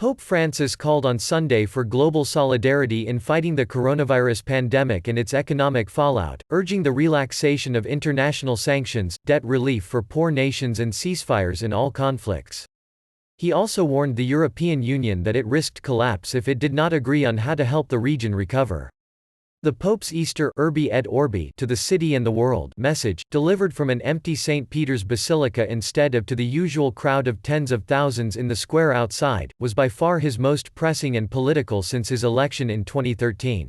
Pope Francis called on Sunday for global solidarity in fighting the coronavirus pandemic and its economic fallout, urging the relaxation of international sanctions, debt relief for poor nations and ceasefires in all conflicts. He also warned the European Union that it risked collapse if it did not agree on how to help the region recover. The Pope's Easter Urbi et Orbi to the city and the world message, delivered from an empty St. Peter's Basilica instead of to the usual crowd of tens of thousands in the square outside, was by far his most pressing and political since his election in 2013.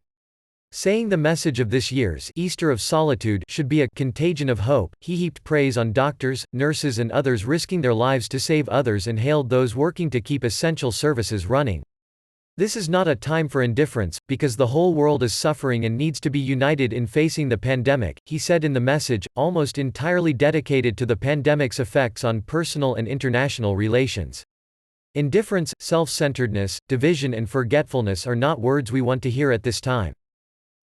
Saying the message of this year's Easter of Solitude should be a contagion of hope, he heaped praise on doctors, nurses and others risking their lives to save others and hailed those working to keep essential services running. This is not a time for indifference, because the whole world is suffering and needs to be united in facing the pandemic, he said in the message, almost entirely dedicated to the pandemic's effects on personal and international relations. Indifference, self-centeredness, division and forgetfulness are not words we want to hear at this time.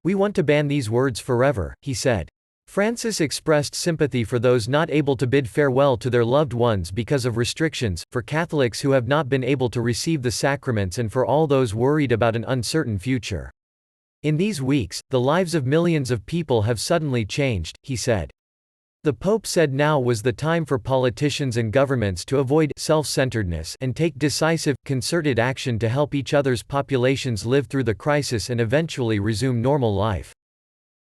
We want to ban these words forever, he said. Francis expressed sympathy for those not able to bid farewell to their loved ones because of restrictions, for Catholics who have not been able to receive the sacraments and for all those worried about an uncertain future. In these weeks, the lives of millions of people have suddenly changed, he said. The Pope said now was the time for politicians and governments to avoid self-centeredness and take decisive, concerted action to help each other's populations live through the crisis and eventually resume normal life.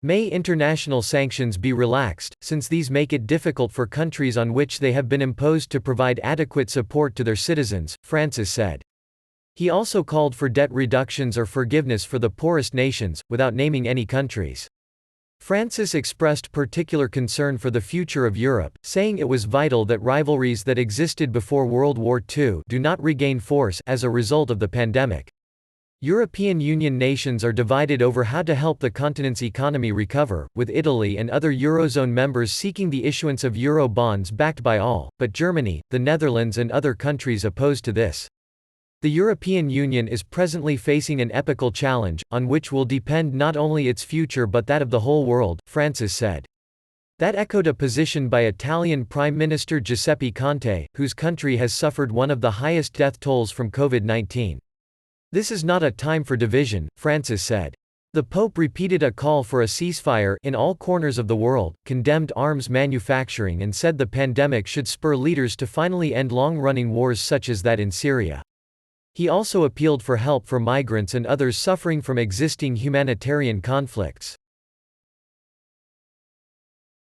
May international sanctions be relaxed, since these make it difficult for countries on which they have been imposed to provide adequate support to their citizens, Francis said. He also called for debt reductions or forgiveness for the poorest nations, without naming any countries. Francis expressed particular concern for the future of Europe, saying it was vital that rivalries that existed before World War II do not regain force as a result of the pandemic. European Union nations are divided over how to help the continent's economy recover, with Italy and other Eurozone members seeking the issuance of euro bonds backed by all, but Germany, the Netherlands and other countries opposed to this. The European Union is presently facing an epical challenge, on which will depend not only its future but that of the whole world, Francis said. That echoed a position by Italian Prime Minister Giuseppe Conte, whose country has suffered one of the highest death tolls from COVID-19. This is not a time for division, Francis said. The Pope repeated a call for a ceasefire in all corners of the world, condemned arms manufacturing and said the pandemic should spur leaders to finally end long-running wars such as that in Syria. He also appealed for help for migrants and others suffering from existing humanitarian conflicts.